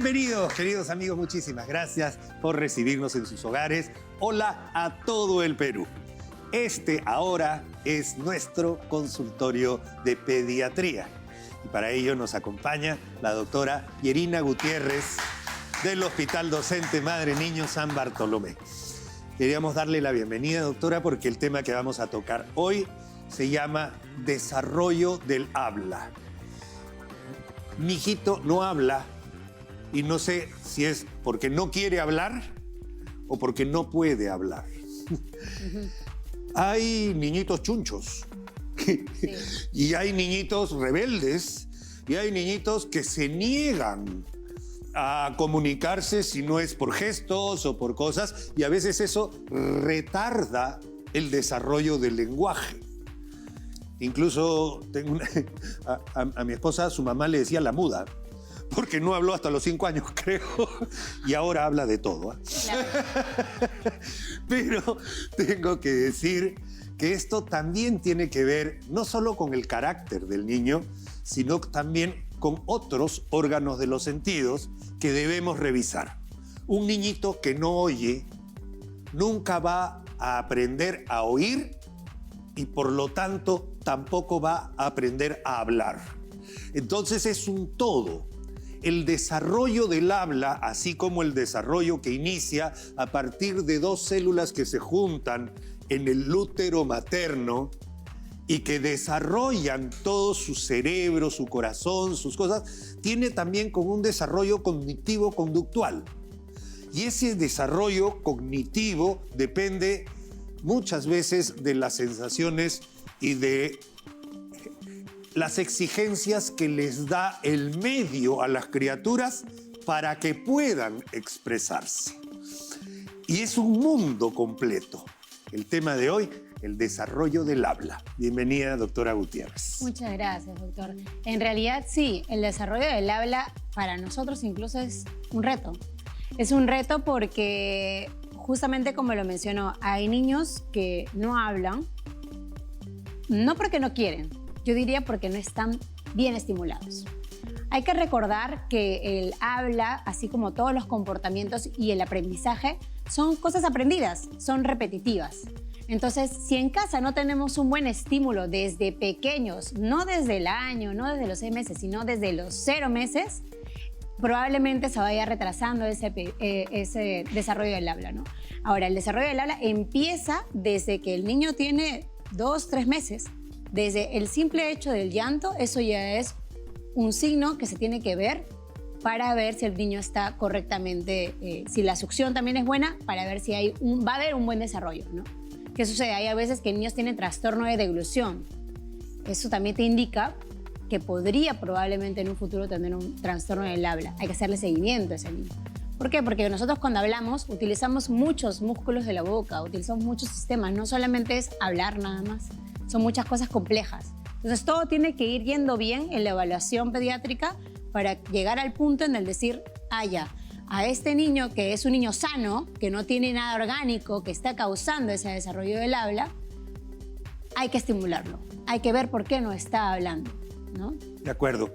Bienvenidos, queridos amigos, muchísimas gracias por recibirnos en sus hogares. Hola a todo el Perú. Este ahora es nuestro consultorio de pediatría. Y para ello nos acompaña la doctora Yerina Gutiérrez del Hospital Docente Madre Niño San Bartolomé. Queríamos darle la bienvenida, doctora, porque el tema que vamos a tocar hoy se llama desarrollo del habla. Mi hijito no habla y no sé si es porque no quiere hablar o porque no puede hablar. Hay niñitos chunchos Sí. y hay niñitos rebeldes y hay niñitos que se niegan a comunicarse si no es por gestos o por cosas, y a veces eso retarda el desarrollo del lenguaje. Incluso tengo a mi esposa, su mamá le decía la muda, porque no habló hasta los 5 años, creo, y ahora habla de todo. Claro. Pero tengo que decir que esto también tiene que ver no solo con el carácter del niño, sino también con otros órganos de los sentidos que debemos revisar. Un niñito que no oye nunca va a aprender a oír y por lo tanto tampoco va a aprender a hablar. Entonces es un todo. El desarrollo del habla, así como el desarrollo que inicia a partir de 2 células que se juntan en el útero materno y que desarrollan todo su cerebro, su corazón, sus cosas, tiene también como un desarrollo cognitivo-conductual. Y ese desarrollo cognitivo depende muchas veces de las sensaciones y de las exigencias que les da el medio a las criaturas para que puedan expresarse. Y es un mundo completo. El tema de hoy, el desarrollo del habla. Bienvenida, doctora Gutiérrez. Muchas gracias, doctor. En realidad, sí, el desarrollo del habla para nosotros incluso es un reto. Es un reto porque, justamente como lo mencionó, hay niños que no hablan, no porque no quieren, yo diría porque no están bien estimulados. Hay que recordar que el habla, así como todos los comportamientos y el aprendizaje, son cosas aprendidas, son repetitivas. Entonces, si en casa no tenemos un buen estímulo desde pequeños, no desde el año, no desde los 6 meses, sino desde los 0 meses, probablemente se vaya retrasando ese desarrollo del habla, ¿no? Ahora, el desarrollo del habla empieza desde que el niño tiene 2, 3 meses. Desde el simple hecho del llanto, eso ya es un signo que se tiene que ver para ver si el niño está correctamente, si la succión también es buena, para ver si va a haber un buen desarrollo, ¿no? ¿Qué sucede? Hay a veces que niños tienen trastorno de deglución. Eso también te indica que podría probablemente en un futuro tener un trastorno del habla. Hay que hacerle seguimiento a ese niño. ¿Por qué? Porque nosotros cuando hablamos utilizamos muchos músculos de la boca, utilizamos muchos sistemas, no solamente es hablar nada más, son muchas cosas complejas. Entonces todo tiene que ir yendo bien en la evaluación pediátrica para llegar al punto en el decir, ya, a este niño que es un niño sano, que no tiene nada orgánico, que está causando ese desarrollo del habla, hay que estimularlo. Hay que ver por qué no está hablando, ¿no? De acuerdo.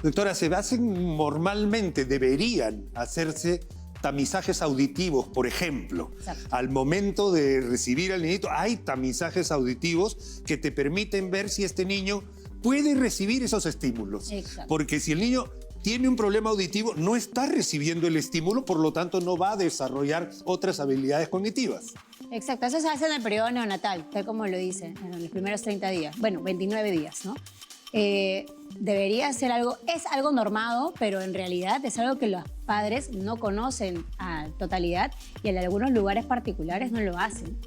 Doctora, normalmente deberían hacerse tamizajes auditivos, por ejemplo. Exacto. Al momento de recibir al niñito, hay tamizajes auditivos que te permiten ver si este niño puede recibir esos estímulos. Exacto. Porque si el niño tiene un problema auditivo, no está recibiendo el estímulo, por lo tanto no va a desarrollar otras habilidades cognitivas. Exacto, eso se hace en el periodo neonatal, tal como lo dice, en los primeros 30 días, bueno, 29 días, ¿no? Debería ser es algo normado, pero en realidad es algo que los padres no conocen a totalidad y en algunos lugares particulares no lo hacen.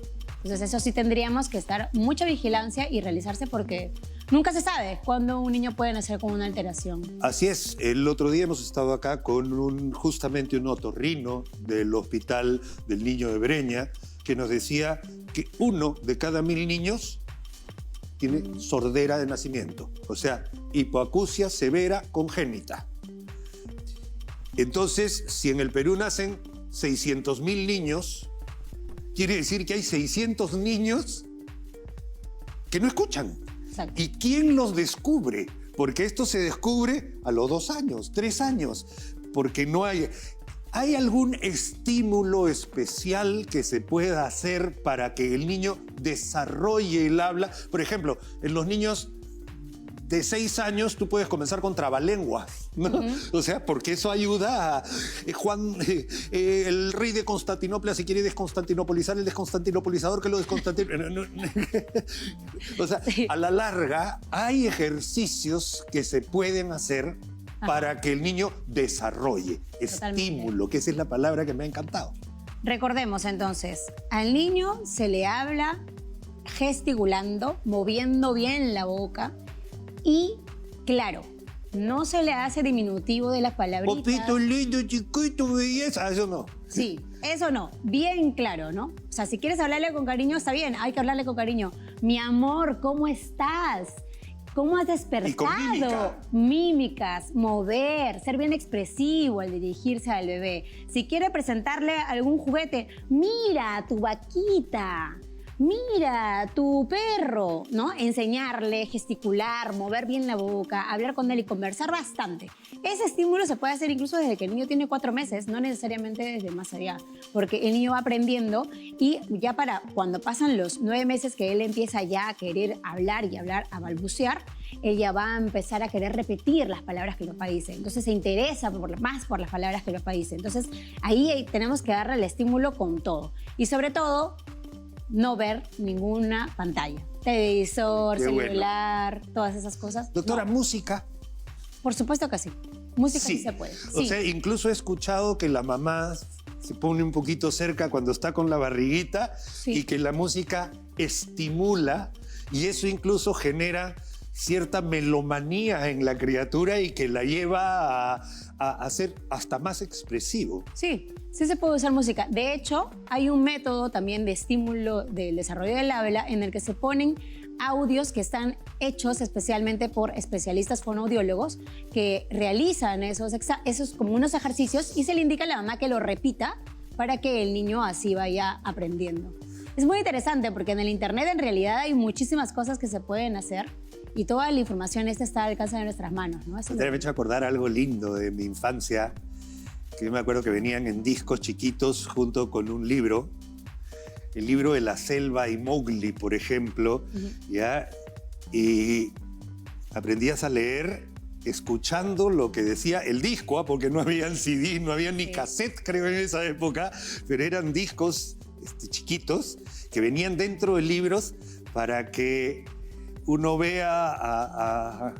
Entonces eso sí tendríamos que estar mucha vigilancia y realizarse porque nunca se sabe cuándo un niño puede nacer con una alteración. Así es, el otro día hemos estado acá con justamente un otorrino del Hospital del Niño de Breña que nos decía que 1 de cada 1000 niños tiene sordera de nacimiento, o sea, hipoacusia severa congénita. Entonces, si en el Perú nacen 600.000 niños, quiere decir que hay 600 niños que no escuchan. Exacto. ¿Y quién los descubre? Porque esto se descubre a los 2 años, 3 años. porque no hay... ¿Hay algún estímulo especial que se pueda hacer para que el niño desarrolle el habla? Por ejemplo, en los niños de 6 años tú puedes comenzar con trabalenguas, ¿no? O sea, porque eso ayuda a el rey de Constantinopla, si quiere desconstantinopolizar el desconstantinopolizador, que lo o sea, a la larga hay ejercicios que se pueden hacer para que el niño desarrolle. Totalmente. Estímulo, que esa es la palabra que me ha encantado. Recordemos entonces, al niño se le habla gesticulando, moviendo bien la boca y, claro, no se le hace diminutivo de las palabritas. Popito lindo, chiquito, belleza, eso no. Sí, eso no, bien claro, ¿no? O sea, si quieres hablarle con cariño, está bien, hay que hablarle con cariño. Mi amor, ¿cómo estás? ¿Cómo has despertado? Y con mímica. Mímicas, mover, ser bien expresivo al dirigirse al bebé. Si quiere presentarle algún juguete, mira tu vaquita, mira tu perro, ¿no? Enseñarle, gesticular, mover bien la boca, hablar con él y conversar bastante. Ese estímulo se puede hacer incluso desde que el niño tiene 4 meses, no necesariamente desde más allá, porque el niño va aprendiendo y ya para cuando pasan los 9 meses que él empieza ya a querer hablar y hablar, a balbucear, ella va a empezar a querer repetir las palabras que el papá dice. Entonces se interesa más por las palabras que el papá dice. Entonces ahí tenemos que darle el estímulo con todo. Y sobre todo, no ver ninguna pantalla. Televisor, Qué celular, todas esas cosas. Doctora, No. música. Por supuesto que sí. Música sí se puede. O Sí. sea, incluso he escuchado que la mamá se pone un poquito cerca cuando está con la barriguita y que la música estimula y eso incluso genera cierta melomanía en la criatura y que la lleva a ser hasta más expresivo. Sí, sí se puede usar música. De hecho, hay un método también de estímulo del desarrollo del habla en el que se ponen audios que están hechos especialmente por especialistas fonoaudiólogos que realizan esos como unos ejercicios y se le indica a la mamá que lo repita para que el niño así vaya aprendiendo. Es muy interesante porque en el internet en realidad hay muchísimas cosas que se pueden hacer y toda la información está al alcance de nuestras manos, ¿no? Me ha hecho acordar algo lindo de mi infancia, que yo me acuerdo que venían en discos chiquitos junto con un libro, el libro de La Selva y Mowgli, por ejemplo, ¿ya? Y aprendías a leer escuchando lo que decía el disco, porque no había CD, no había ni cassette, creo, en esa época, pero eran discos chiquitos que venían dentro de libros para que uno vea a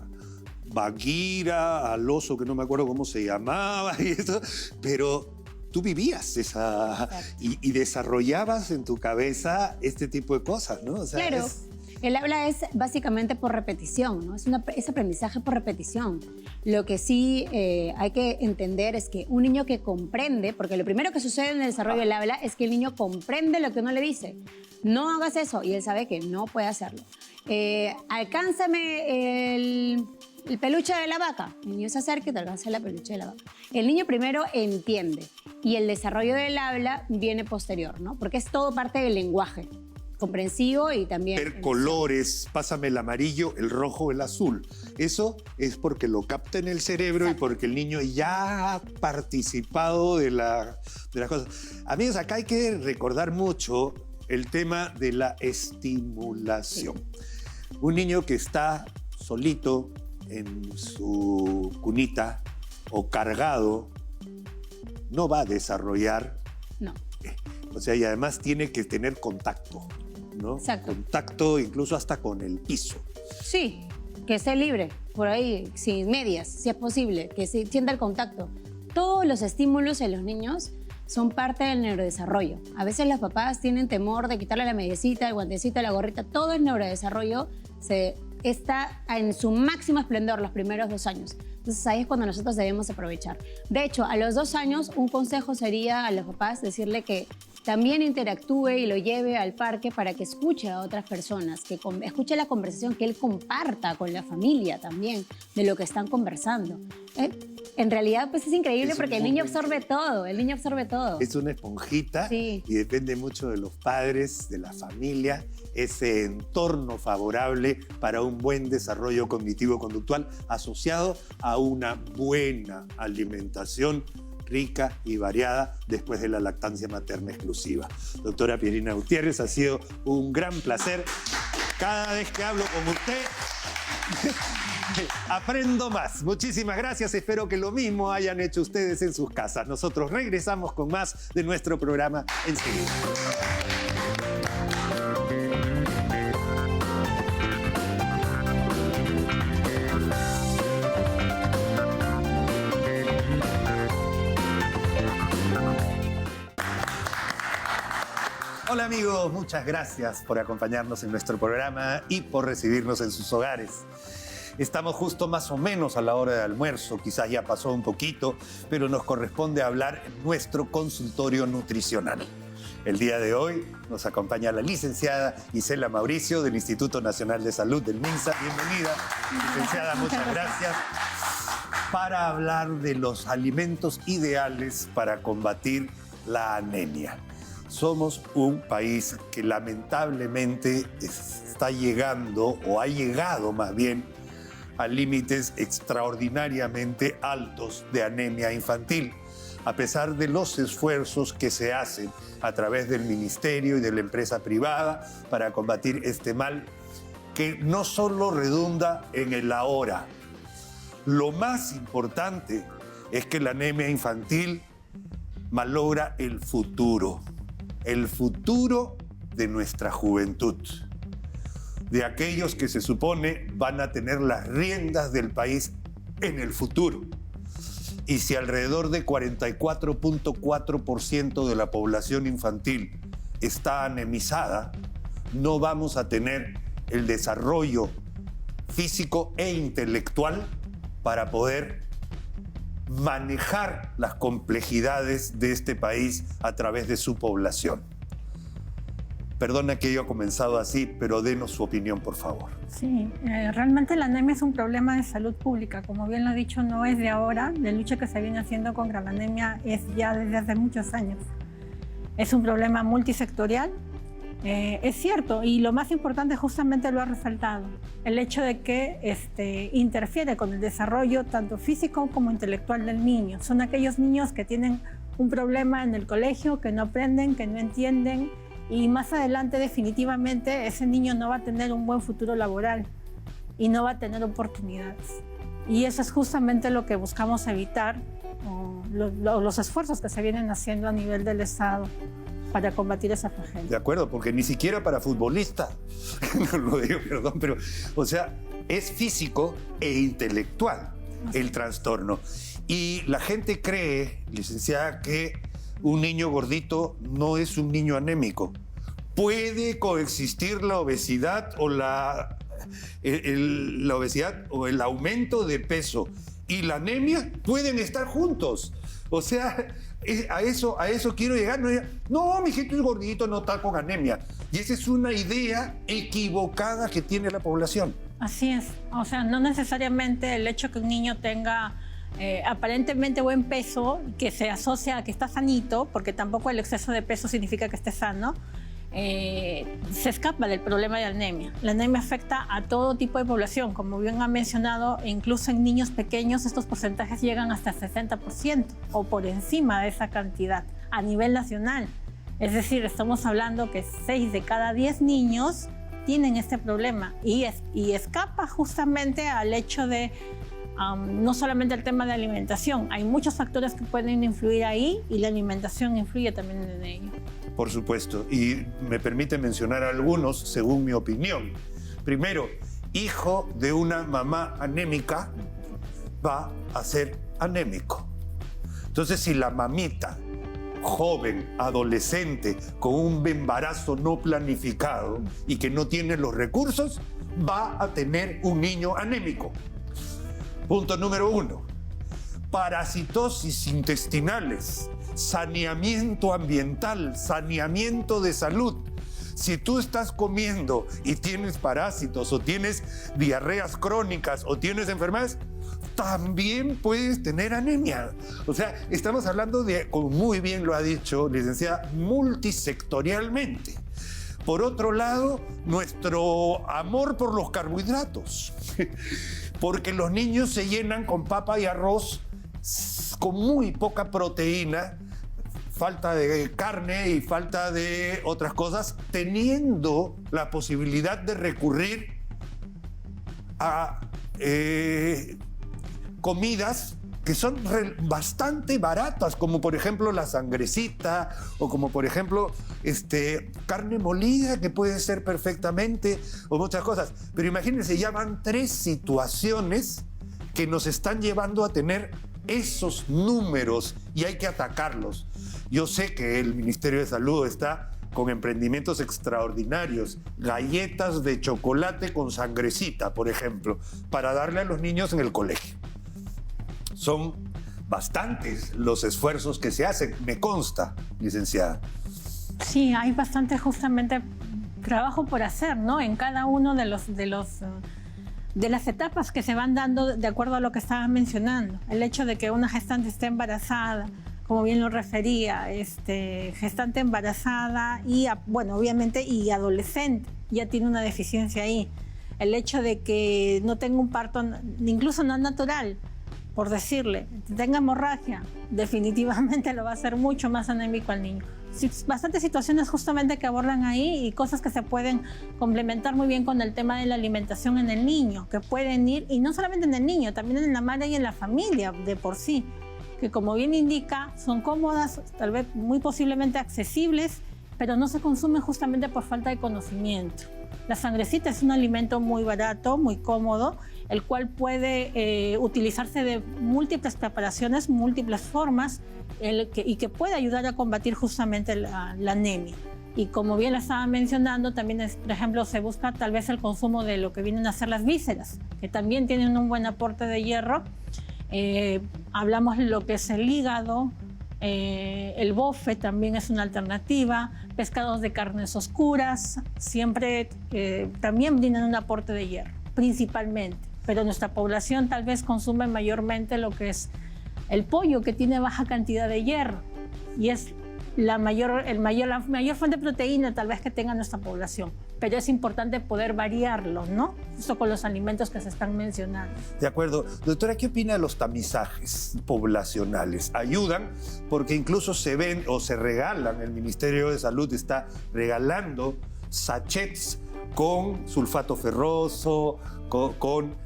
Bagheera, al oso que no me acuerdo cómo se llamaba y eso, pero tú vivías esa y desarrollabas en tu cabeza este tipo de cosas, ¿no? O sea, claro. El habla es básicamente por repetición, ¿no? Es aprendizaje por repetición. Lo que sí hay que entender es que un niño que comprende, porque lo primero que sucede en el desarrollo del habla es que el niño comprende lo que uno le dice. No hagas eso, y él sabe que no puede hacerlo. Alcánzame el peluche de la vaca. El niño se acerca y te alcanza la peluche de la vaca. El niño primero entiende y el desarrollo del habla viene posterior, ¿no? Porque es todo parte del lenguaje comprensivo y también... Ver colores, pásame el amarillo, el rojo, el azul. Eso es porque lo capta en el cerebro y porque el niño ya ha participado de las cosas. Amigos, acá hay que recordar mucho el tema de la estimulación. Un niño que está solito en su cunita o cargado no va a desarrollar. No. O sea, y además tiene que tener contacto, ¿no? Exacto. Contacto incluso hasta con el piso. Sí, que esté libre, por ahí, sin medias, si es posible, que se sienta el contacto. Todos los estímulos en los niños son parte del neurodesarrollo. A veces los papás tienen temor de quitarle la mediecita, el guantecito, la gorrita. Todo el neurodesarrollo está en su máximo esplendor los primeros 2 años. Entonces ahí es cuando nosotros debemos aprovechar. De hecho, a los 2 años un consejo sería a los papás decirle que también interactúe y lo lleve al parque para que escuche a otras personas, que escuche la conversación, que él comparta con la familia también de lo que están conversando. En realidad, pues es increíble porque el niño absorbe todo, el niño absorbe todo. Es una esponjita y depende mucho de los padres, de la familia, ese entorno favorable para un buen desarrollo cognitivo-conductual asociado a a una buena alimentación rica y variada después de la lactancia materna exclusiva. Doctora Pierina Gutiérrez, ha sido un gran placer. Cada vez que hablo con usted, aprendo más. Muchísimas gracias. Espero que lo mismo hayan hecho ustedes en sus casas. Nosotros regresamos con más de nuestro programa enseguida. Hola amigos, muchas gracias por acompañarnos en nuestro programa y por recibirnos en sus hogares. Estamos justo más o menos a la hora de almuerzo, quizás ya pasó un poquito, pero nos corresponde hablar en nuestro consultorio nutricional. El día de hoy nos acompaña la licenciada Isela Mauricio del Instituto Nacional de Salud del MINSA. Bienvenida, licenciada, muchas gracias. Para hablar de los alimentos ideales para combatir la anemia. Somos un país que lamentablemente está llegando, o ha llegado más bien, a límites extraordinariamente altos de anemia infantil, a pesar de los esfuerzos que se hacen a través del ministerio y de la empresa privada para combatir este mal, que no solo redunda en el ahora. Lo más importante es que la anemia infantil malogra el futuro de nuestra juventud, de aquellos que se supone van a tener las riendas del país en el futuro. Y si alrededor de 44.4% de la población infantil está anemizada, no vamos a tener el desarrollo físico e intelectual para poder manejar las complejidades de este país a través de su población. Perdona que yo he comenzado así, pero denos su opinión, por favor. Sí, realmente la anemia es un problema de salud pública. Como bien lo he dicho, no es de ahora. La lucha que se viene haciendo contra la anemia es ya desde hace muchos años. Es un problema multisectorial. Es cierto, y lo más importante justamente lo ha resaltado, el hecho de que interfiere con el desarrollo tanto físico como intelectual del niño. Son aquellos niños que tienen un problema en el colegio, que no aprenden, que no entienden, y más adelante definitivamente ese niño no va a tener un buen futuro laboral y no va a tener oportunidades. Y eso es justamente lo que buscamos evitar, los esfuerzos que se vienen haciendo a nivel del Estado para combatir esa tragedia. De acuerdo, porque ni siquiera para futbolista, no lo digo, perdón, pero, o sea, es físico e intelectual el trastorno. Y la gente cree, licenciada, que un niño gordito no es un niño anémico. Puede coexistir la obesidad o la obesidad o el aumento de peso y la anemia pueden estar juntos. O sea, a eso quiero llegar. No, mi hijito es gordito, no está con anemia. Y esa es una idea equivocada que tiene la población. Así es. O sea, no necesariamente el hecho que un niño tenga aparentemente buen peso, que se asocia a que está sanito, porque tampoco el exceso de peso significa que esté sano, se escapa del problema de anemia. La anemia afecta a todo tipo de población, como bien ha mencionado, incluso en niños pequeños estos porcentajes llegan hasta el 60% o por encima de esa cantidad a nivel nacional. Es decir, estamos hablando que 6 de cada 10 niños tienen este problema y escapa justamente al hecho de no solamente el tema de alimentación. Hay muchos factores que pueden influir ahí y la alimentación influye también en ello. Por supuesto, y me permite mencionar algunos según mi opinión. Primero, hijo de una mamá anémica va a ser anémico. Entonces, si la mamita, joven, adolescente, con un embarazo no planificado y que no tiene los recursos, va a tener un niño anémico. Punto número 1. Parasitosis intestinales, saneamiento ambiental, saneamiento de salud. Si tú estás comiendo y tienes parásitos o tienes diarreas crónicas o tienes enfermedades, también puedes tener anemia. O sea, estamos hablando de, como muy bien lo ha dicho, licenciada, multisectorialmente. Por otro lado, nuestro amor por los carbohidratos. porque los niños se llenan con papa y arroz con muy poca proteína, falta de carne y falta de otras cosas, teniendo la posibilidad de recurrir a comidas que son bastante baratas, como por ejemplo la sangrecita, o como por ejemplo carne molida, que puede ser perfectamente, o muchas cosas. Pero imagínense, ya van 3 situaciones que nos están llevando a tener esos números y hay que atacarlos. Yo sé que el Ministerio de Salud está con emprendimientos extraordinarios, galletas de chocolate con sangrecita, por ejemplo, para darle a los niños en el colegio. Son bastantes los esfuerzos que se hacen, me consta, licenciada. Sí, hay bastante justamente trabajo por hacer, ¿no? En cada uno de las etapas que se van dando de acuerdo a lo que estaba mencionando. El hecho de que una gestante esté embarazada, como bien lo refería, gestante embarazada y, bueno, obviamente, y adolescente, ya tiene una deficiencia ahí. El hecho de que no tenga un parto, incluso no natural, por decirle, tenga hemorragia, definitivamente lo va a hacer mucho más anémico al niño. Bastantes situaciones justamente que abordan ahí y cosas que se pueden complementar muy bien con el tema de la alimentación en el niño, que pueden ir, y no solamente en el niño, también en la madre y en la familia de por sí, que como bien indica, son cómodas, tal vez muy posiblemente accesibles, pero no se consumen justamente por falta de conocimiento. La sangrecita es un alimento muy barato, muy cómodo, el cual puede utilizarse de múltiples preparaciones, múltiples formas, y que puede ayudar a combatir justamente la anemia. Y como bien la estaba mencionando, también, por ejemplo, se busca tal vez el consumo de lo que vienen a ser las vísceras, que también tienen un buen aporte de hierro. Hablamos de lo que es el hígado, el bofe también es una alternativa, pescados de carnes oscuras, siempre también tienen un aporte de hierro, principalmente. Pero nuestra población tal vez consume mayormente lo que es el pollo, que tiene baja cantidad de hierro, y es la mayor fuente de proteína tal vez que tenga nuestra población. Pero es importante poder variarlo, ¿no? Justo con los alimentos que se están mencionando. De acuerdo. Doctora, ¿qué opina de los tamizajes poblacionales? ¿Ayudan? Porque incluso se ven o se regalan, el Ministerio de Salud está regalando sachets con sulfato ferroso, con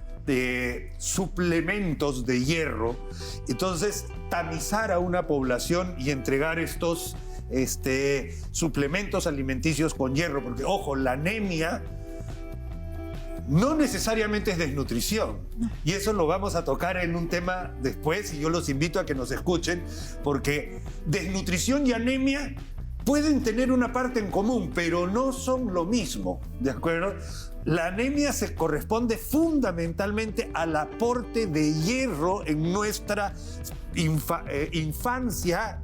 suplementos de hierro. Entonces, tamizar a una población y entregar estos suplementos alimenticios con hierro, porque ojo, la anemia no necesariamente es desnutrición, y eso lo vamos a tocar en un tema después, y yo los invito a que nos escuchen, porque desnutrición y anemia pueden tener una parte en común, pero no son lo mismo, ¿de acuerdo? La anemia se corresponde fundamentalmente al aporte de hierro en nuestra infancia,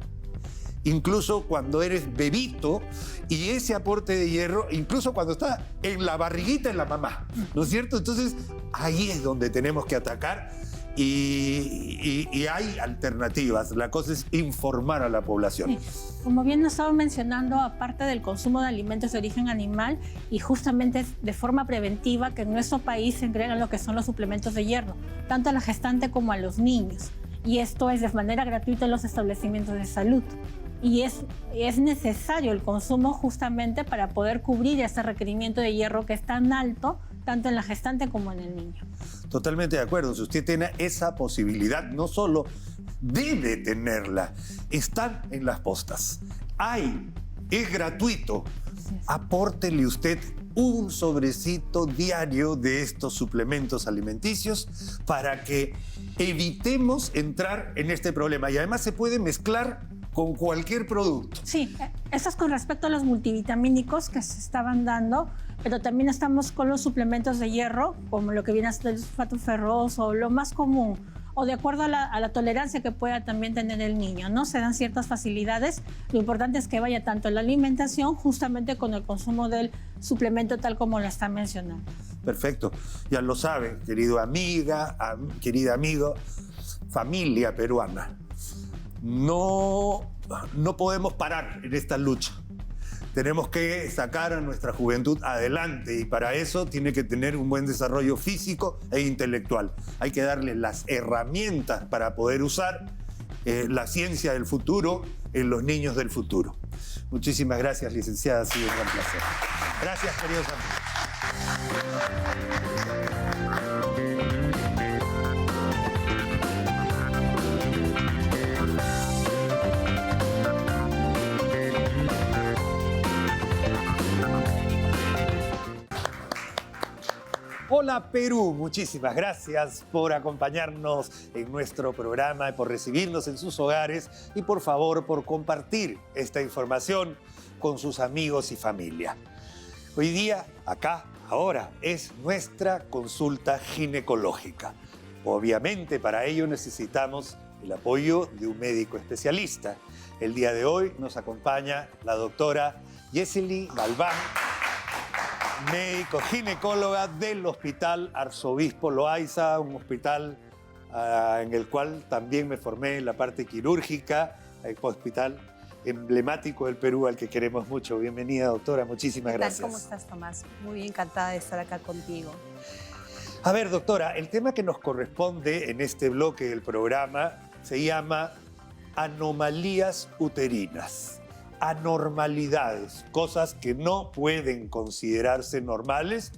incluso cuando eres bebito, y ese aporte de hierro, incluso cuando está en la barriguita de la mamá, ¿no es cierto? Entonces, ahí es donde tenemos que atacar y hay alternativas. La cosa es informar a la población. Sí. Como bien nos estaba mencionando, aparte del consumo de alimentos de origen animal, y justamente de forma preventiva, que en nuestro país se entregan lo que son los suplementos de hierro, tanto a la gestante como a los niños. Y esto es de manera gratuita en los establecimientos de salud. Y es necesario el consumo justamente para poder cubrir ese requerimiento de hierro que es tan alto, tanto en la gestante como en el niño. Totalmente de acuerdo. Si usted tiene esa posibilidad, no solo debe tenerla, están en las postas. Es gratuito. Apórtele usted un sobrecito diario de estos suplementos alimenticios para que evitemos entrar en este problema. Y además se puede mezclar con cualquier producto. Sí, eso es con respecto a los multivitamínicos que se estaban dando, pero también estamos con los suplementos de hierro, como lo que viene a ser el sulfato ferroso, lo más común, o de acuerdo a la tolerancia que pueda también tener el niño, ¿no? Se dan ciertas facilidades. Lo importante es que vaya tanto en la alimentación, justamente con el consumo del suplemento tal como lo está mencionando. Perfecto. Ya lo sabe, querida amigo, familia peruana. No podemos parar en esta lucha. Tenemos que sacar a nuestra juventud adelante y para eso tiene que tener un buen desarrollo físico e intelectual. Hay que darle las herramientas para poder usar la ciencia del futuro en los niños del futuro. Muchísimas gracias, licenciada. Ha sido un gran placer. Gracias, queridos amigos. Hola Perú, muchísimas gracias por acompañarnos en nuestro programa y por recibirnos en sus hogares y por favor por compartir esta información con sus amigos y familia. Hoy día, acá, ahora, es nuestra consulta ginecológica. Obviamente para ello necesitamos el apoyo de un médico especialista. El día de hoy nos acompaña la doctora Yeseli Galván, médico ginecóloga del Hospital Arzobispo Loaiza, un hospital en el cual también me formé en la parte quirúrgica, un hospital emblemático del Perú al que queremos mucho. Bienvenida, doctora, muchísimas gracias. ¿Cómo estás, Tomás? Muy bien, encantada de estar acá contigo. A ver, doctora, el tema que nos corresponde en este bloque del programa se llama anomalías uterinas. Anormalidades, cosas que no pueden considerarse normales,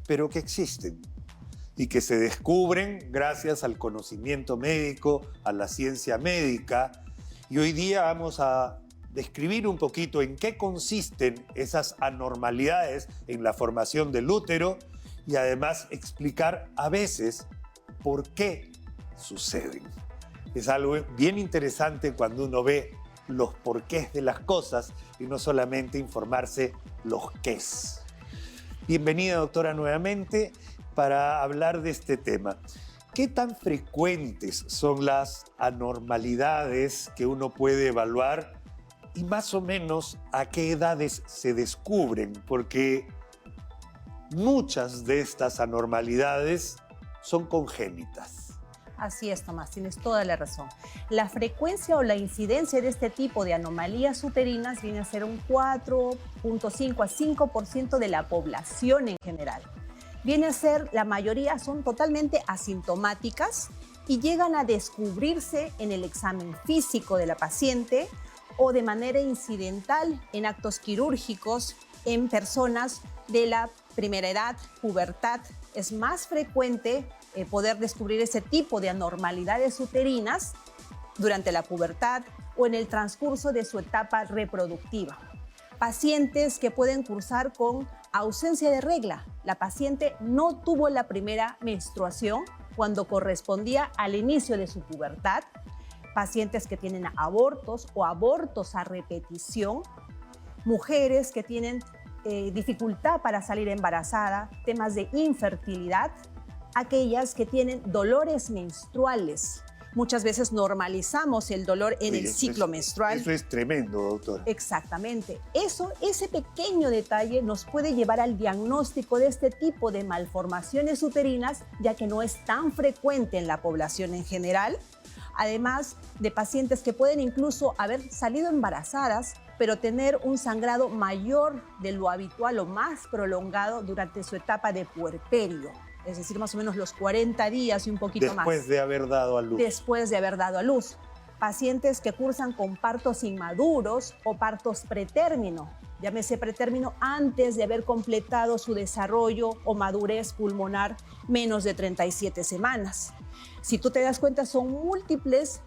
pero que existen y que se descubren gracias al conocimiento médico, a la ciencia médica. Y hoy día vamos a describir un poquito en qué consisten esas anormalidades en la formación del útero y además explicar a veces por qué suceden. Es algo bien interesante cuando uno ve los porqués de las cosas y no solamente informarse los qués. Bienvenida, doctora, nuevamente para hablar de este tema. ¿Qué tan frecuentes son las anormalidades que uno puede evaluar y más o menos a qué edades se descubren? Porque muchas de estas anormalidades son congénitas. Así es, Tomás, tienes toda la razón. La frecuencia o la incidencia de este tipo de anomalías uterinas viene a ser un 4.5 a 5% de la población en general. Viene a ser, la mayoría son totalmente asintomáticas y llegan a descubrirse en el examen físico de la paciente o de manera incidental en actos quirúrgicos en personas de la primera edad, pubertad. Es más frecuente poder descubrir ese tipo de anormalidades uterinas durante la pubertad o en el transcurso de su etapa reproductiva. Pacientes que pueden cursar con ausencia de regla. La paciente no tuvo la primera menstruación cuando correspondía al inicio de su pubertad. Pacientes que tienen abortos o abortos a repetición. Mujeres que tienen dificultad para salir embarazada, temas de infertilidad, aquellas que tienen dolores menstruales. Muchas veces normalizamos el dolor en el ciclo menstrual. Eso es tremendo, doctora. Exactamente. Ese pequeño detalle nos puede llevar al diagnóstico de este tipo de malformaciones uterinas, ya que no es tan frecuente en la población en general. Además de pacientes que pueden incluso haber salido embarazadas, pero tener un sangrado mayor de lo habitual o más prolongado durante su etapa de puerperio. Es decir, más o menos los 40 días y un poquito más. Después de haber dado a luz. Después de haber dado a luz. Pacientes que cursan con partos inmaduros o partos pretérmino. Llámese pretérmino antes de haber completado su desarrollo o madurez pulmonar menos de 37 semanas. Si tú te das cuenta, son múltiples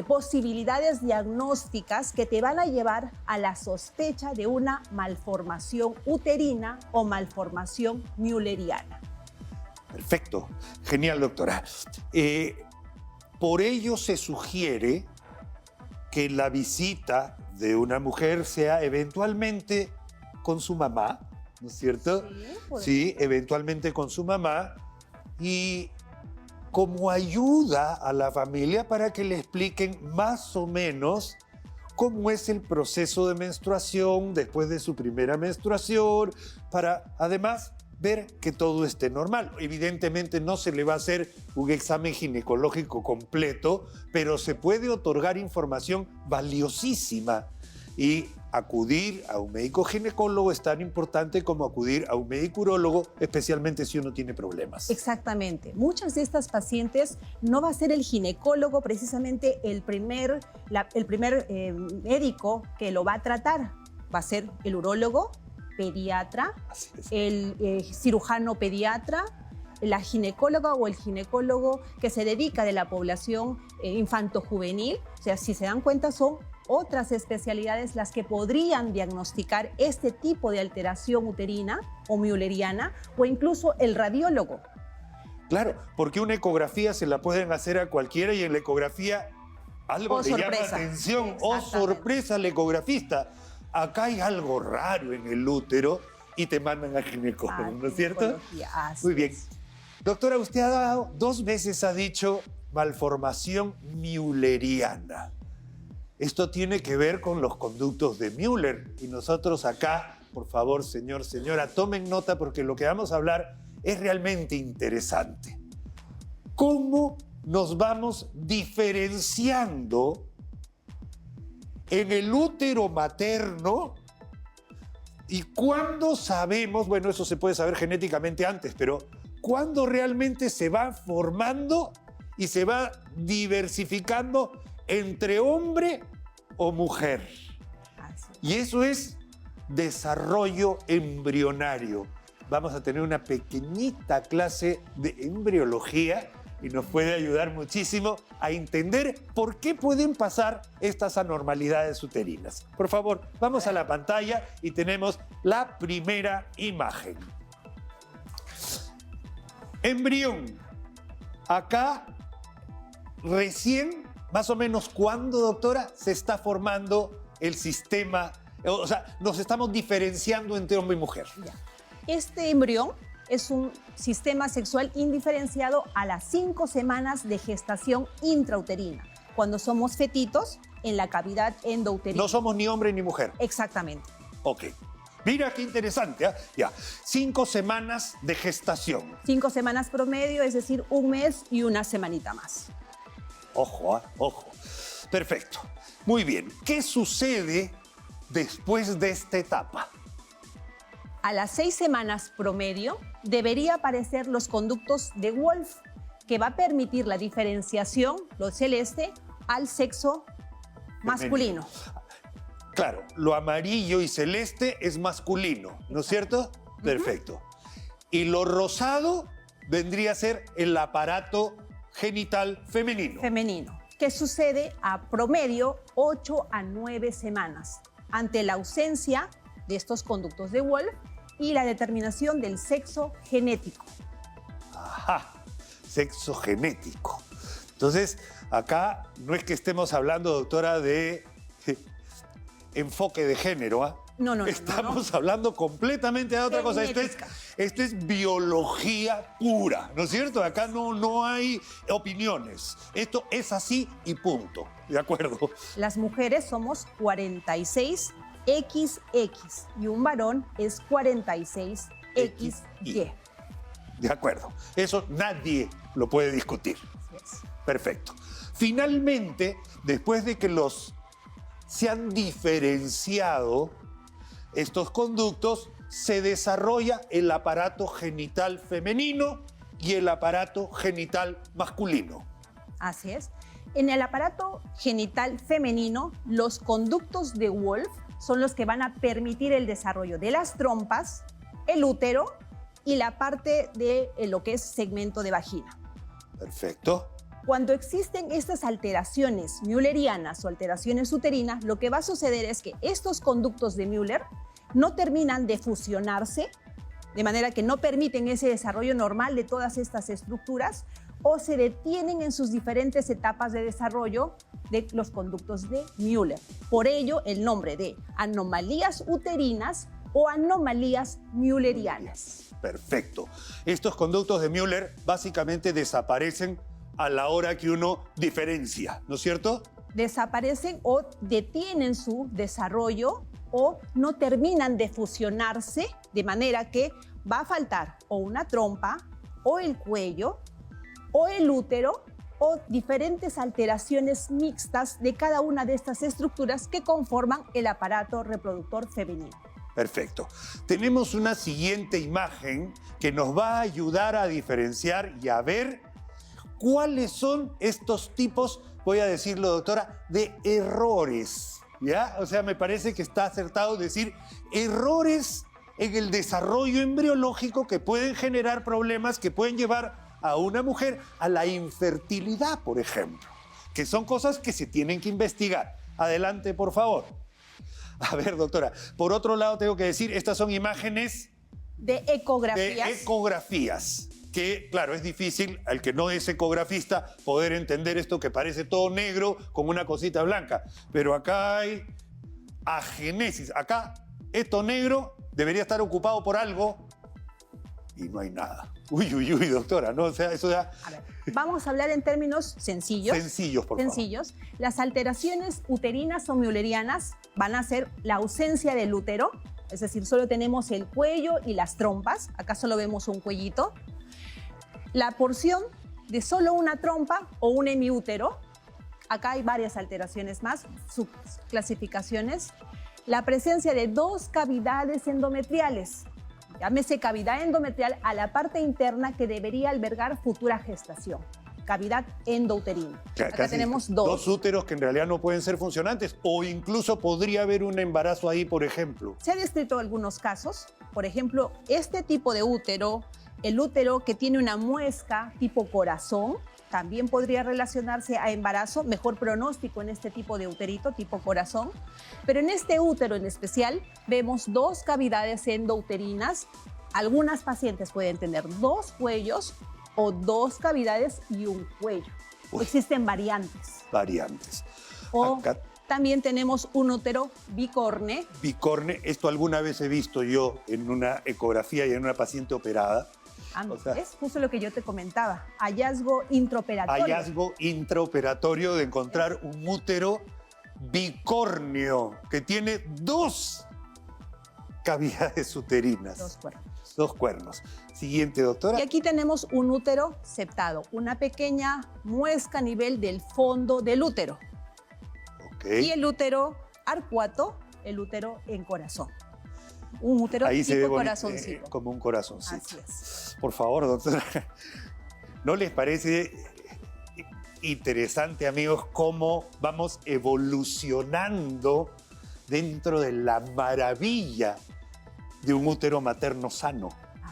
posibilidades diagnósticas que te van a llevar a la sospecha de una malformación uterina o malformación mülleriana. Perfecto. Genial, doctora. Por ello se sugiere que la visita de una mujer sea eventualmente con su mamá, ¿no es cierto? Sí, eventualmente con su mamá y como ayuda a la familia para que le expliquen más o menos cómo es el proceso de menstruación después de su primera menstruación, para además ver que todo esté normal. Evidentemente no se le va a hacer un examen ginecológico completo, pero se puede otorgar información valiosísima y acudir a un médico ginecólogo es tan importante como acudir a un médico urólogo, especialmente si uno tiene problemas. Exactamente. Muchas de estas pacientes no va a ser el ginecólogo precisamente el primer médico que lo va a tratar. Va a ser el urólogo, pediatra, Así es. el cirujano pediatra, la ginecóloga o el ginecólogo que se dedica de la población infanto-juvenil. O sea, si se dan cuenta, son otras especialidades las que podrían diagnosticar este tipo de alteración uterina o mülleriana, o incluso el radiólogo. Claro, porque una ecografía se la pueden hacer a cualquiera y en la ecografía algo Oh, le llama sorpresa. atención. ¡Oh, Exactamente. sorpresa al ecografista! Acá hay algo raro en el útero y te mandan al ginecólogo, ¿no es cierto? Ginecología, así Muy bien. es. Doctora, usted ha dado 2 veces, ha dicho, malformación mülleriana. Esto tiene que ver con los conductos de Müller. Y nosotros acá, por favor, señor, señora, tomen nota porque lo que vamos a hablar es realmente interesante. ¿Cómo nos vamos diferenciando en el útero materno? ¿Y cuándo sabemos, bueno, eso se puede saber genéticamente antes, pero cuándo realmente se va formando y se va diversificando entre hombre o mujer? Así es. Y eso es desarrollo embrionario. Vamos a tener una pequeñita clase de embriología y nos puede ayudar muchísimo a entender por qué pueden pasar estas anormalidades uterinas. Por favor, vamos a la pantalla y tenemos la primera imagen. Embrión. Acá, recién, más o menos, ¿cuándo, doctora, se está formando el sistema? O sea, nos estamos diferenciando entre hombre y mujer. Ya. Este embrión es un sistema sexual indiferenciado a las 5 semanas de gestación intrauterina, cuando somos fetitos en la cavidad endouterina. No somos ni hombre ni mujer. Exactamente. Ok. Mira qué interesante, ¿eh? Ya. 5 semanas de gestación. 5 semanas promedio, es decir, 1 mes y una semanita más. Ojo, ¿eh? Ojo. Perfecto. Muy bien. ¿Qué sucede después de esta etapa? A las 6 semanas promedio debería aparecer los conductos de Wolf, que va a permitir la diferenciación, lo celeste, al sexo masculino. Claro, lo amarillo y celeste es masculino, ¿no es cierto? Perfecto. Y lo rosado vendría a ser el aparato genital femenino. Femenino, que sucede a promedio 8 a 9 semanas, ante la ausencia de estos conductos de Wolf y la determinación del sexo genético. Ajá, sexo genético. Entonces, acá no es que estemos hablando, doctora, de enfoque de género, ¿ah? No. Estamos hablando completamente de otra cosa. Genética. Esto es biología pura, ¿no es cierto? Acá no hay opiniones. Esto es así y punto. ¿De acuerdo? Las mujeres somos 46XX y un varón es 46XY. De acuerdo. Eso nadie lo puede discutir. Así es. Perfecto. Finalmente, después de que se han diferenciado estos conductos, se desarrolla el aparato genital femenino y el aparato genital masculino. Así es. En el aparato genital femenino, los conductos de Wolf son los que van a permitir el desarrollo de las trompas, el útero y la parte de lo que es segmento de vagina. Perfecto. Cuando existen estas alteraciones müllerianas o alteraciones uterinas, lo que va a suceder es que estos conductos de Müller no terminan de fusionarse, de manera que no permiten ese desarrollo normal de todas estas estructuras, o se detienen en sus diferentes etapas de desarrollo de los conductos de Müller. Por ello, el nombre de anomalías uterinas o anomalías müllerianas. Perfecto. Estos conductos de Müller básicamente desaparecen a la hora que uno diferencia, ¿no es cierto? Desaparecen o detienen su desarrollo o no terminan de fusionarse, de manera que va a faltar o una trompa, o el cuello, o el útero, o diferentes alteraciones mixtas de cada una de estas estructuras que conforman el aparato reproductor femenino. Perfecto. Tenemos una siguiente imagen que nos va a ayudar a diferenciar y a ver cuáles son estos tipos, voy a decirlo, doctora, de errores. ¿Ya? O sea, me parece que está acertado decir errores en el desarrollo embriológico que pueden generar problemas que pueden llevar a una mujer a la infertilidad, por ejemplo, que son cosas que se tienen que investigar. Adelante, por favor. A ver, doctora, por otro lado tengo que decir, estas son imágenes De ecografías. de ecografías, que claro, es difícil al que no es ecografista poder entender esto que parece todo negro con una cosita blanca, pero acá hay agenesis, acá esto negro debería estar ocupado por algo y no hay nada. Uy, uy, uy, doctora, ¿no? O sea, eso ya... A ver, vamos a hablar en términos sencillos. Sencillos, por favor. Sencillos. Las alteraciones uterinas o müllerianas van a ser la ausencia del útero, es decir, solo tenemos el cuello y las trompas. Acá solo vemos un cuellito. La porción de solo una trompa o un hemiútero. Acá hay varias alteraciones más, subclasificaciones. La presencia de 2 cavidades endometriales. Llámese cavidad endometrial a la parte interna que debería albergar futura gestación. Cavidad endouterina. Acá tenemos 2. 2 úteros que en realidad no pueden ser funcionantes o incluso podría haber un embarazo ahí, por ejemplo. Se han descrito algunos casos. Por ejemplo, este tipo de útero, el útero que tiene una muesca tipo corazón, también podría relacionarse a embarazo, mejor pronóstico en este tipo de uterito, tipo corazón. Pero en este útero en especial vemos 2 cavidades endouterinas. Algunas pacientes pueden tener 2 cuellos o 2 cavidades y un cuello. Uy. Existen variantes. Variantes. O Acá, también tenemos un útero bicorne. bicorne, esto alguna vez he visto yo en una ecografía y en una paciente operada. O sea, Es justo lo que yo te comentaba, hallazgo intraoperatorio. hallazgo intraoperatorio de encontrar un útero bicornio que tiene 2 cavidades uterinas. 2 cuernos. 2 cuernos. Siguiente, doctora. Y aquí tenemos un útero septado, una pequeña muesca a nivel del fondo del útero. Ok. Y el útero arcuato, el útero en corazón. Un útero Ahí se ve tipo bonito, corazoncito. como un corazoncito. Así es. Por favor, doctora, ¿no les parece interesante, amigos, cómo vamos evolucionando dentro de la maravilla de un útero materno sano?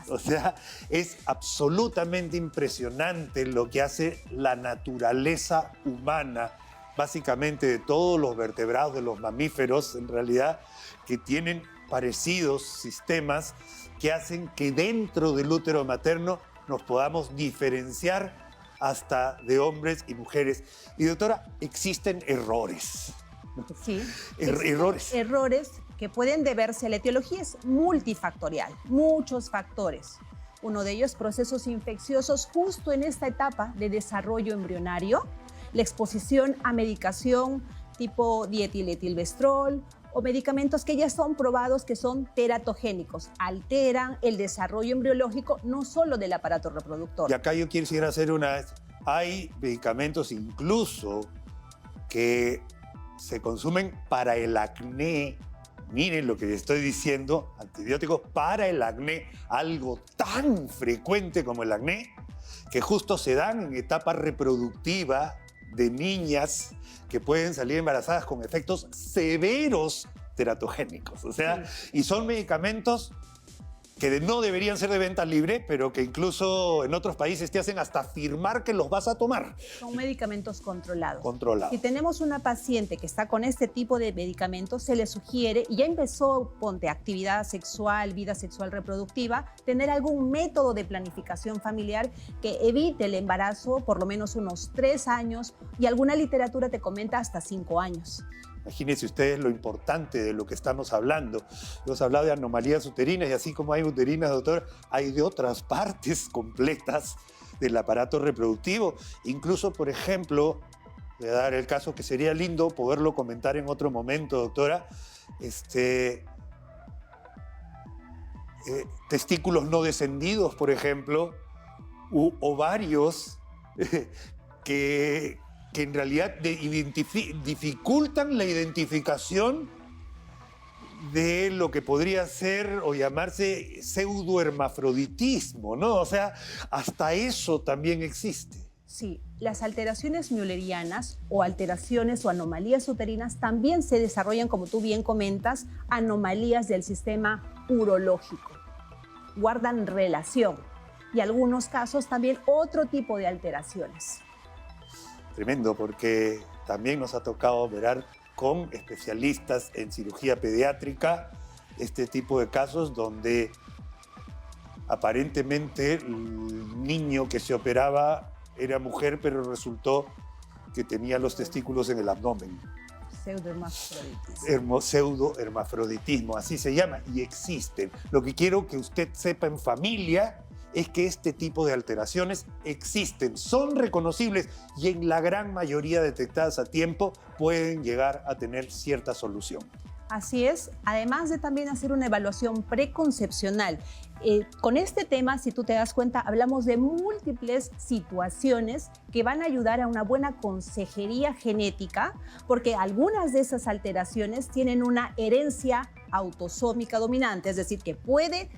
O sea, es absolutamente impresionante lo que hace la naturaleza humana, básicamente de todos los vertebrados, de los mamíferos, en realidad, que tienen parecidos sistemas que hacen que dentro del útero materno nos podamos diferenciar hasta de hombres y mujeres. Y doctora, existen errores. Sí. Errores. Errores que pueden deberse, la etiología es multifactorial, muchos factores. Uno de ellos, procesos infecciosos justo en esta etapa de desarrollo embrionario, la exposición a medicación tipo dietiletilvestrol o medicamentos que ya son probados que son teratogénicos, alteran el desarrollo embriológico no solo del aparato reproductor. Y acá yo quisiera hacer una... Hay medicamentos incluso que se consumen para el acné. Miren lo que les estoy diciendo, antibióticos para el acné, algo tan frecuente como el acné, que justo se dan en etapa reproductiva de niñas que pueden salir embarazadas con efectos severos teratogénicos. O sea, y son medicamentos que no deberían ser de venta libre, pero que incluso en otros países te hacen hasta afirmar que los vas a tomar. Son medicamentos controlados. Controlados. Si tenemos una paciente que está con este tipo de medicamentos, se le sugiere, y ya empezó, ponte, actividad sexual, vida sexual reproductiva, tener algún método de planificación familiar que evite el embarazo por lo menos unos 3 años, y alguna literatura te comenta hasta 5 años. Imagínense ustedes lo importante de lo que estamos hablando. Hemos hablado de anomalías uterinas y así como hay uterinas, doctor, hay de otras partes completas del aparato reproductivo. Incluso, por ejemplo, voy a dar el caso que sería lindo poderlo comentar en otro momento, doctora, testículos no descendidos, por ejemplo, u ovarios que en realidad dificultan la identificación de lo que podría ser o llamarse pseudohermafroditismo, ¿no? O sea, hasta eso también existe. Sí, las alteraciones müllerianas o alteraciones o anomalías uterinas también se desarrollan, como tú bien comentas, anomalías del sistema urológico. Guardan relación y algunos casos también otro tipo de alteraciones. Tremendo, porque también nos ha tocado ver con especialistas en cirugía pediátrica este tipo de casos donde aparentemente el niño que se operaba era mujer, pero resultó que tenía los testículos en el abdomen. Pseudohermafroditismo. Pseudohermafroditismo, así se llama, y existen. Lo que quiero que usted sepa en familia es que este tipo de alteraciones existen, son reconocibles y en la gran mayoría detectadas a tiempo pueden llegar a tener cierta solución. Así es, además de también hacer una evaluación preconcepcional. Con este tema, si tú te das cuenta, hablamos de múltiples situaciones que van a ayudar a una buena consejería genética, porque algunas de esas alteraciones tienen una herencia autosómica dominante, es decir, que puede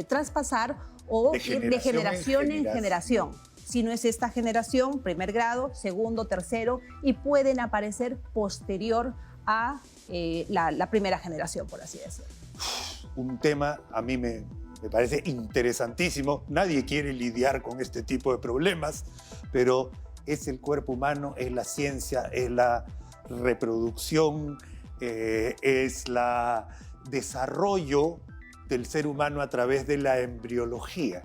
traspasar o ir de generación en generación. Si no es esta generación, primer grado, segundo, tercero, y pueden aparecer posterior a la primera generación, por así decirlo. Un tema a mí me parece interesantísimo. Nadie quiere lidiar con este tipo de problemas, pero es el cuerpo humano, es la ciencia, es la reproducción, es el desarrollo del ser humano a través de la embriología.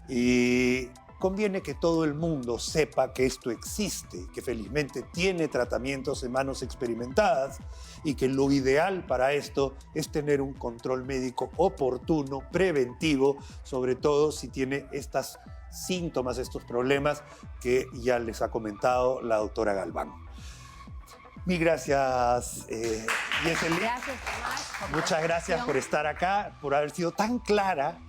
Y conviene que todo el mundo sepa que esto existe, que felizmente tiene tratamientos en manos experimentadas y que lo ideal para esto es tener un control médico oportuno, preventivo, sobre todo si tiene estos síntomas, estos problemas que ya les ha comentado la doctora Galván. Mil gracias, Yeseli. Gracias, Tomás. Muchas gracias por estar acá, por haber sido tan clara.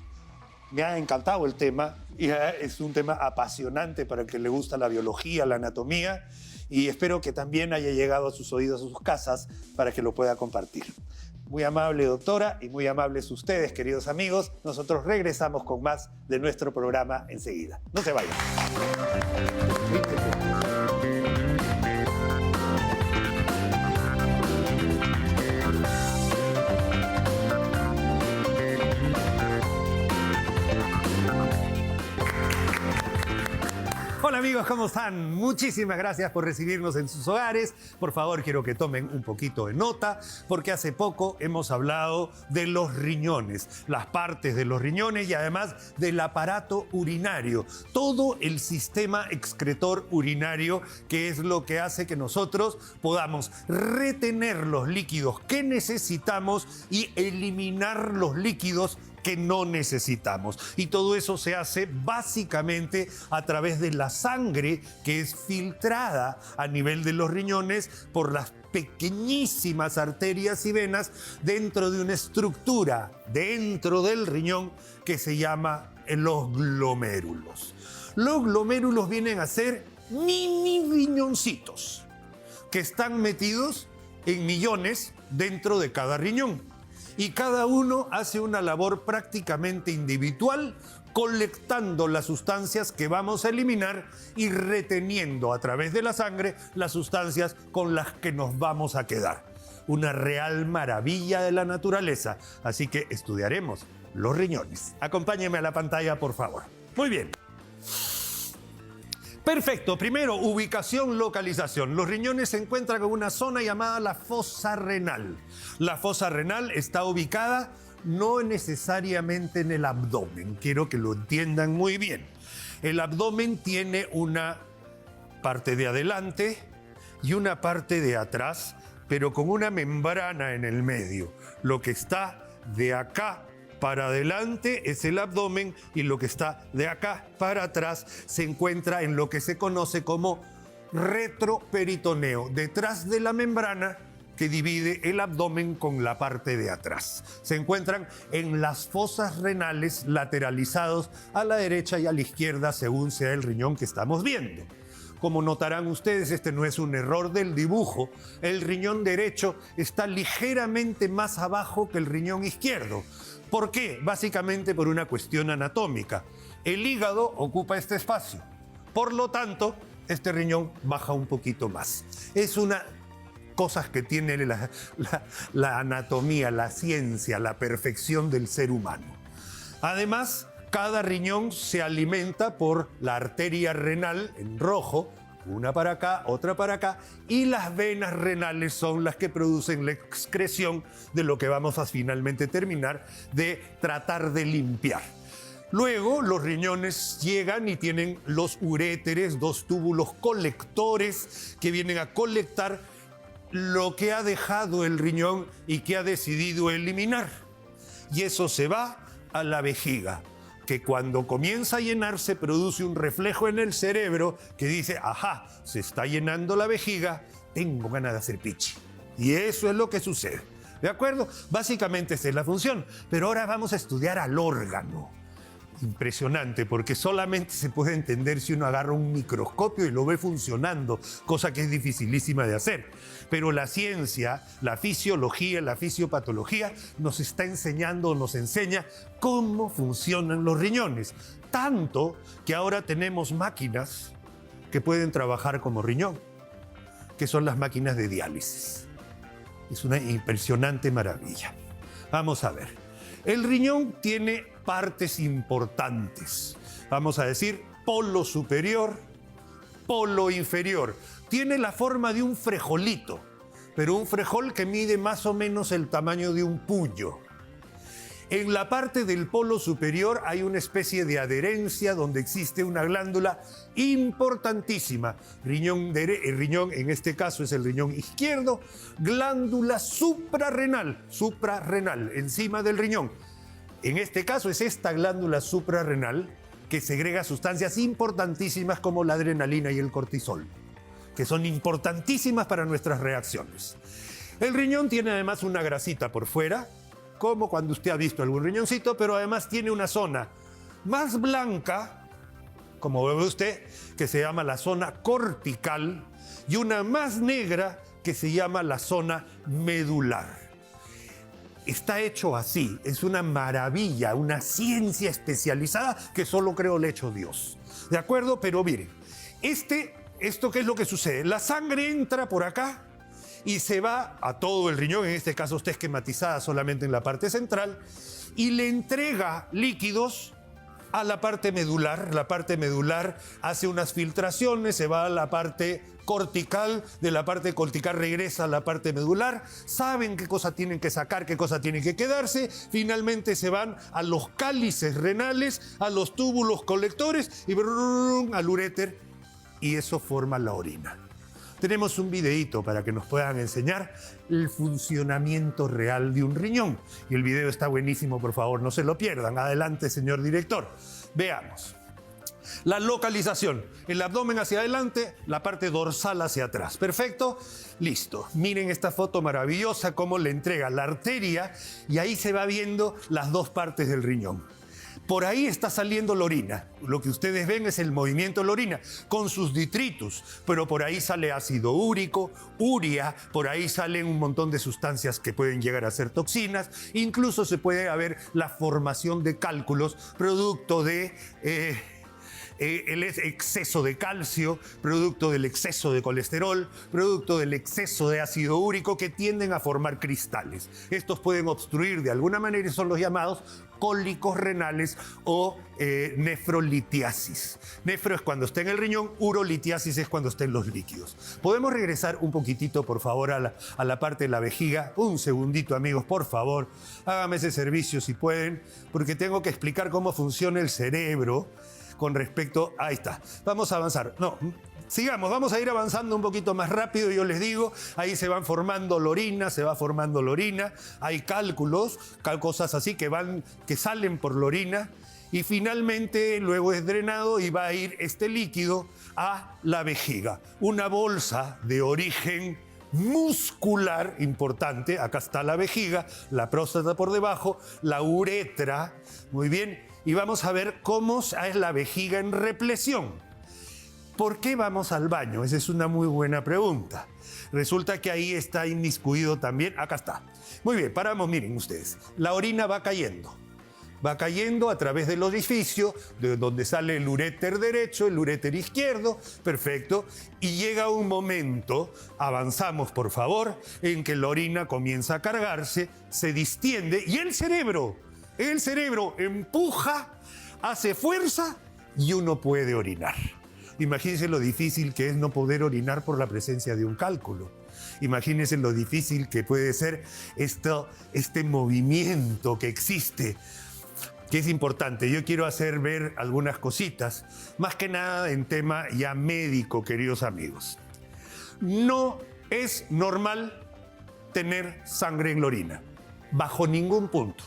Me ha encantado el tema y es un tema apasionante para el que le gusta la biología, la anatomía, y espero que también haya llegado a sus oídos, a sus casas, para que lo pueda compartir. Muy amable, doctora, y muy amables ustedes, queridos amigos. Nosotros regresamos con más de nuestro programa enseguida. No se vayan. Hola amigos, ¿cómo están? Muchísimas gracias por recibirnos en sus hogares. Por favor, quiero que tomen un poquito de nota, porque hace poco hemos hablado de los riñones, las partes de los riñones y además del aparato urinario, todo el sistema excretor urinario, que es lo que hace que nosotros podamos retener los líquidos que necesitamos y eliminar los líquidos que no necesitamos. Y todo eso se hace básicamente a través de la sangre que es filtrada a nivel de los riñones por las pequeñísimas arterias y venas dentro de una estructura dentro del riñón que se llama los glomérulos. Los glomérulos vienen a ser mini riñoncitos que están metidos en millones dentro de cada riñón. Y cada uno hace una labor prácticamente individual, colectando las sustancias que vamos a eliminar y reteniendo a través de la sangre las sustancias con las que nos vamos a quedar. Una real maravilla de la naturaleza. Así que estudiaremos los riñones. Acompáñenme a la pantalla, por favor. Muy bien. Perfecto. Primero, ubicación, localización. Los riñones se encuentran en una zona llamada la fosa renal. La fosa renal está ubicada no necesariamente en el abdomen. Quiero que lo entiendan muy bien. El abdomen tiene una parte de adelante y una parte de atrás, pero con una membrana en el medio. Lo que está de acá para adelante es el abdomen y lo que está de acá para atrás se encuentra en lo que se conoce como retroperitoneo, detrás de la membrana que divide el abdomen con la parte de atrás. Se encuentran en las fosas renales lateralizados a la derecha y a la izquierda según sea el riñón que estamos viendo. Como notarán ustedes, este no es un error del dibujo. El riñón derecho está ligeramente más abajo que el riñón izquierdo. ¿Por qué? Básicamente por una cuestión anatómica. El hígado ocupa este espacio. Por lo tanto, este riñón baja un poquito más. Es una cosas que tiene la anatomía, la ciencia, la perfección del ser humano. Además, cada riñón se alimenta por la arteria renal en rojo, una para acá, otra para acá, y las venas renales son las que producen la excreción de lo que vamos a finalmente terminar de tratar de limpiar. Luego, los riñones llegan y tienen los uréteres, dos túbulos colectores que vienen a colectar lo que ha dejado el riñón y que ha decidido eliminar. Y eso se va a la vejiga, que cuando comienza a llenarse produce un reflejo en el cerebro que dice, ajá, se está llenando la vejiga, tengo ganas de hacer pichi. Y eso es lo que sucede. ¿De acuerdo? Básicamente esa es la función. Pero ahora vamos a estudiar al órgano. Impresionante, porque solamente se puede entender si uno agarra un microscopio y lo ve funcionando, cosa que es dificilísima de hacer. Pero la ciencia, la fisiología, la fisiopatología nos está enseñando, nos enseña cómo funcionan los riñones. Tanto que ahora tenemos máquinas que pueden trabajar como riñón, que son las máquinas de diálisis. Es una impresionante maravilla. Vamos a ver. El riñón tiene partes importantes. Vamos a decir polo superior, polo inferior. Tiene la forma de un frijolito, pero un frijol que mide más o menos el tamaño de un puño. En la parte del polo superior hay una especie de adherencia donde existe una glándula importantísima. El riñón en este caso es el riñón izquierdo, glándula suprarrenal, encima del riñón. En este caso es esta glándula suprarrenal que segrega sustancias importantísimas como la adrenalina y el cortisol, que son importantísimas para nuestras reacciones. El riñón tiene además una grasita por fuera, como cuando usted ha visto algún riñoncito, pero además tiene una zona más blanca, como ve usted, que se llama la zona cortical, y una más negra que se llama la zona medular. Está hecho así, es una maravilla, una ciencia especializada que solo creo le ha hecho Dios. ¿De acuerdo? Pero miren, ¿esto qué es lo que sucede? La sangre entra por acá y se va a todo el riñón, en este caso está esquematizada solamente en la parte central, y le entrega líquidos a la parte medular. La parte medular hace unas filtraciones, se va a la parte cortical, de la parte cortical regresa a la parte medular, saben qué cosa tienen que sacar, qué cosa tienen que quedarse, finalmente se van a los cálices renales, a los túbulos colectores y al uréter, y eso forma la orina. Tenemos un videíto para que nos puedan enseñar el funcionamiento real de un riñón. Y el video está buenísimo, por favor, no se lo pierdan. Adelante, señor director. Veamos. La localización. El abdomen hacia adelante, la parte dorsal hacia atrás. Perfecto. Listo. Miren esta foto maravillosa, cómo le entrega la arteria y ahí se va viendo las dos partes del riñón. Por ahí está saliendo la orina. Lo que ustedes ven es el movimiento de la orina con sus detritus, pero por ahí sale ácido úrico, urea, por ahí salen un montón de sustancias que pueden llegar a ser toxinas. Incluso se puede haber la formación de cálculos producto de el exceso de calcio, producto del exceso de colesterol, producto del exceso de ácido úrico que tienden a formar cristales. Estos pueden obstruir de alguna manera y son los llamados cólicos renales o nefrolitiasis. Nefro es cuando está en el riñón, urolitiasis es cuando está en los líquidos. ¿Podemos regresar un poquitito, por favor, a la parte de la vejiga? Un segundito, amigos, por favor. Hágame ese servicio si pueden, porque tengo que explicar cómo funciona el cerebro con respecto... Ahí está. Vamos a avanzar. No, sigamos. Vamos a ir avanzando un poquito más rápido. Yo les digo, ahí se van formando la orina, se va formando la orina. Hay cálculos, cosas así que salen por la orina. Y finalmente luego es drenado y va a ir este líquido a la vejiga. Una bolsa de origen muscular importante. Acá está la vejiga, la próstata por debajo, la uretra. Muy bien. Y vamos a ver cómo es la vejiga en represión. ¿Por qué vamos al baño? Esa es una muy buena pregunta. Resulta que ahí está inmiscuido también. Acá está. Muy bien, paramos, miren ustedes. La orina va cayendo. Va cayendo a través del orificio, de donde sale el uréter derecho, el uréter izquierdo, perfecto. Y llega un momento, avanzamos por favor, en que la orina comienza a cargarse, se distiende y el cerebro empuja, hace fuerza y uno puede orinar. Imagínense lo difícil que es no poder orinar por la presencia de un cálculo. Imagínense lo difícil que puede ser este movimiento que existe, que es importante. Yo quiero hacer ver algunas cositas, más que nada en tema ya médico, queridos amigos. No es normal tener sangre en la orina, bajo ningún punto.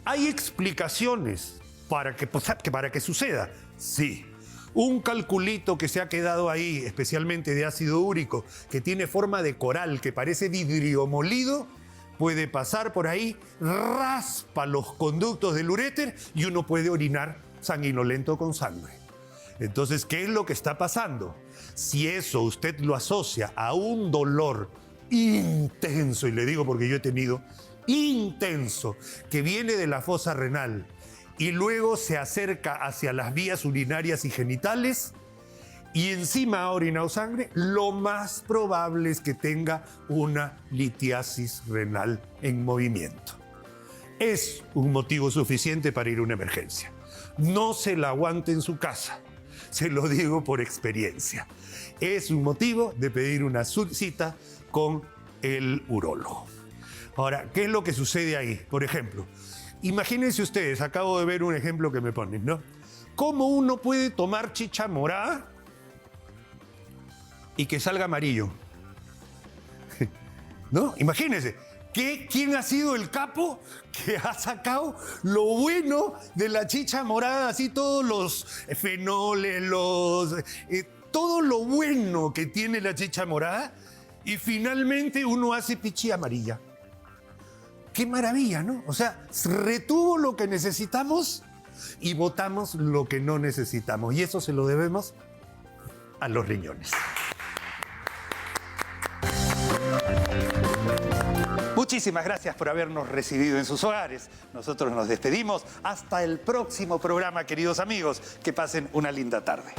¿Hay explicaciones para que suceda? Sí. Un calculito que se ha quedado ahí, especialmente de ácido úrico, que tiene forma de coral, que parece vidrio molido, puede pasar por ahí, raspa los conductos del uréter y uno puede orinar sanguinolento con sangre. Entonces, ¿qué es lo que está pasando? Si eso usted lo asocia a un dolor intenso, y le digo porque yo he tenido intenso, que viene de la fosa renal y luego se acerca hacia las vías urinarias y genitales, y encima ha orinado sangre, lo más probable es que tenga una litiasis renal en movimiento. Es un motivo suficiente para ir a una emergencia. No se la aguante en su casa, se lo digo por experiencia. Es un motivo de pedir una cita con el urólogo. Ahora, ¿qué es lo que sucede ahí? Por ejemplo, imagínense ustedes, acabo de ver un ejemplo que me ponen, ¿no? ¿Cómo uno puede tomar chicha morada y que salga amarillo? ¿No? Imagínense. ¿Quién ha sido el capo que ha sacado lo bueno de la chicha morada? Así todos los fenoles, todo lo bueno que tiene la chicha morada, y finalmente uno hace pichi amarilla. ¡Qué maravilla!, ¿no? O sea, retuvo lo que necesitamos y botamos lo que no necesitamos. Y eso se lo debemos a los riñones. Muchísimas gracias por habernos recibido en sus hogares. Nosotros nos despedimos. Hasta el próximo programa, queridos amigos. Que pasen una linda tarde.